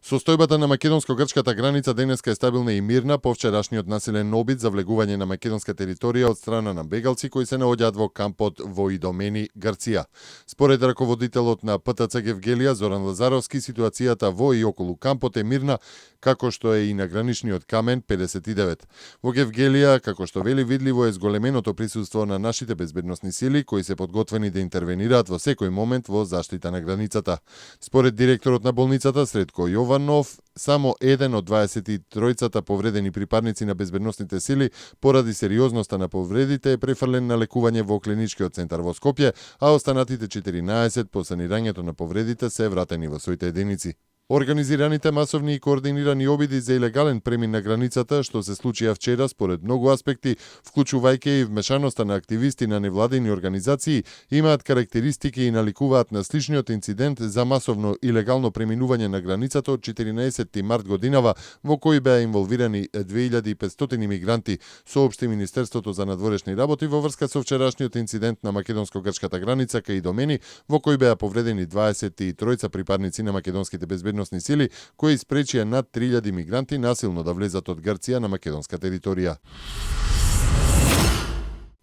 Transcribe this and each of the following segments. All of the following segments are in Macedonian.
Состојбата на македонско-грчката граница денеска е стабилна и мирна по вчерашниот насилен обид за влегување на македонска територија од страна на бегалци кои се наоѓаат во кампот во Идомени, Грција. Според раководителот на ПТЦ Гевгелија Зоран Лазаровски, ситуацијата во и околу кампот е мирна, како што е и на граничниот камен 59. Во Гевгелија, како што вели, видливо е зголеменото присуство на нашите безбедносни сили кои се подготвени да интервенираат во секој момент во заштита на границата. Според директорот на болницата Сретко Јованов, само еден од 23-цата повредени припадници на безбедносните сили поради сериозноста на повредите е префрлен на лекување во клиничкиот центар во Скопје, а останатите 14 по санирањето на повредите се вратени во своите единици. Организираните масовни и координирани обиди за илегален премин на границата, што се случија вчера според многу аспекти, вклучувајќи и вмешаноста на активисти на невладени организации, имаат карактеристики и наликуваат на сличниот инцидент за масовно илегално преминување на границата од 14 март годинава, во кој беа инволвирани 2500 имигранти, соопшти Министерството за надворешни работи во врска со вчерашниот инцидент на македонско-грчката граница кај Идомени, во кој беа повредени 23 припадници на македонските безбедносни сили кои спречија над 3000 мигранти насилно да влезат од Грција на македонска територија.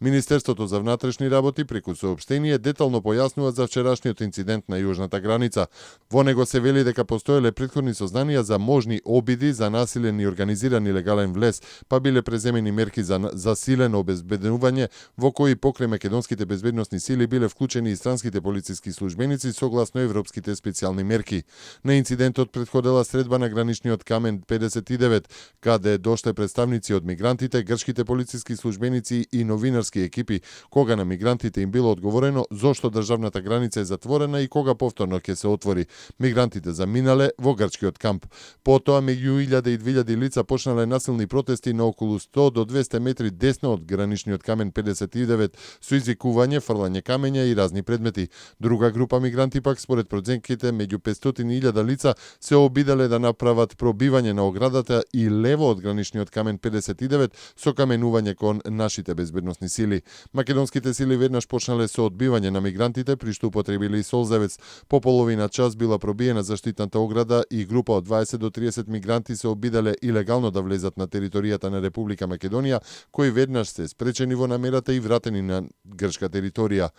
Министерството за внатрешни работи преку соопштение детално појаснува за вчерашниот инцидент на јужната граница. Во него се вели дека постоеле претходни сознанија за можни обиди за насилен и организиран илегален влез, па биле преземени мерки за засилено обезбедување, во кои покрај македонските безбедносни сили биле вклучени и странските полициски службеници согласно европските специјални мерки. На инцидентот претходела средба на граничниот камен 59, каде дошле представници од мигрантите, грчките полициски службеници и новинарски екипи, кога на мигрантите им било одговорено зошто државната граница е затворена и кога повторно ќе се отвори. Мигрантите заминале во грчкиот камп. Потоа меѓу 1000 и 2000 лица почнале насилни протести на околу 100 до 200 метри десно од граничниот камен 59 со извикување, фрлање камења и разни предмети. Друга група мигранти пак според проценките меѓу 500 и 1000 лица се обиделе да направат пробивање на оградата и лево од граничниот камен 59 со каменување кон нашите безбедносни сили. Македонските сили веднаш почнале со одбивање на мигрантите, при што употребиле и солзевец. По половина час била пробиена заштитната ограда и група од 20 до 30 мигранти се обиделе илегално да влезат на територијата на Република Македонија, кои веднаш се спречени во намерата и вратени на грчка територија.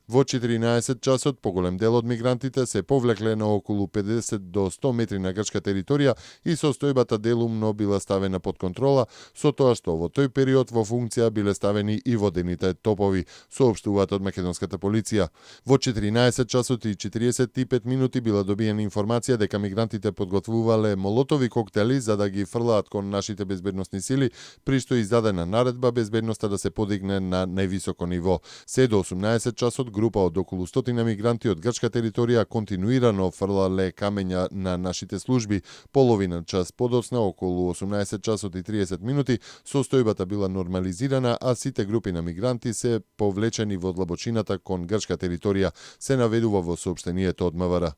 Во 14 часот поголем дел од мигрантите се повлекле на околу 50 до 100 метри на грчка територија и состојбата делумно била ставена под контрола, со тоа што во тој период во функција биле ставени и водените топови, соопштуваат од македонската полиција. Во 14 часот и 45 минути била добиена информација дека мигрантите подготвувале молотови коктели за да ги фрлаат кон нашите безбедносни сили, при што издадена наредба безбедноста да се подигне на највисоко ниво. Се до 18 часот група од околу 100 мигранти од грчка територија континуирано фрлале камења на нашите служби. Половина час подоцна, околу 18 часот и 30 минути, состојбата била нормализирана, а сите групи на мигранти се повлечени во длабочината кон грчка територија, се наведува во соопштението од МВР.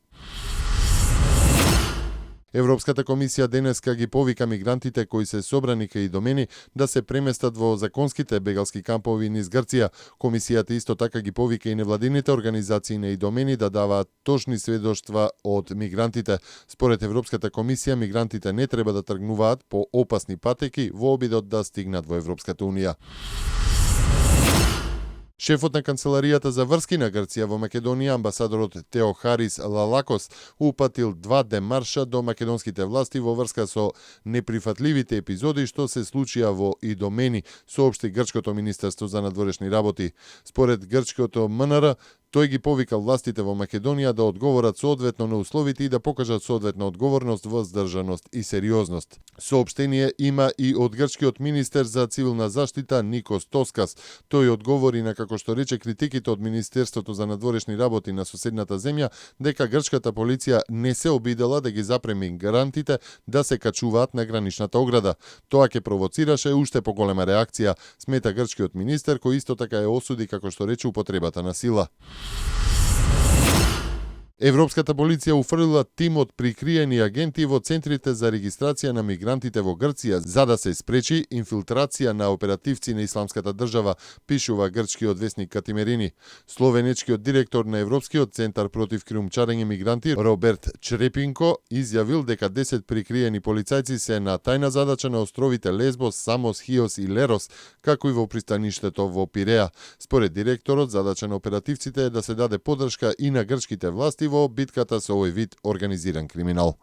Европската комисија денеска ги повика мигрантите кои се собрани кај Идомени да се преместат во законските бегалски кампови низ Грција. Комисијата исто така ги повика и невладините организации на Идомени да даваат точни сведоштва од мигрантите. Според Европската комисија, мигрантите не треба да тргнуваат по опасни патеки во обидот да стигнат во Европската унија. Шефот на канцеларијата за врски на Грција во Македонија, амбасадорот Теохарис Лалакос, упатил 2 демарша до македонските власти во врска со неприфатливите епизоди што се случија во Идомени, соопшти Грчкото министерство за надворешни работи. Според Грчкото МНР, тој ги повикал властите во Македонија да одговорат соодветно на условите и да покажат соодветна одговорност, воздржаност и сериозност. Соопштение има и од грчкиот министер за цивилна заштита Никос Тоскас. Тој одговори на, како што рече, критиките од Министерството за надворешни работи на соседната земја дека грчката полиција не се обидела да ги запреми мигрантите да се качуваат на граничната ограда. Тоа ќе провоцираше уште поголема реакција, смета грчкиот министер, кој исто така осуди, како што рече, употребата на сила. Европската полиција уфрлила тим од прикриени агенти во центрите за регистрација на мигрантите во Грција за да се спречи инфилтрација на оперативци на Исламската држава, пишува грчкиот весник Катимерини. Словенечкиот директор на Европскиот центар против криумчарење мигранти Роберт Чрепинко изјавил дека 10 прикриени полицајци се на тајна задача на островите Лесбос, Самос, Хиос и Лерос, како и во пристаништето во Пиреа. Според директорот, задача на оперативците е да се даде поддршка и на грчките власти во битката со овој вид организиран криминал.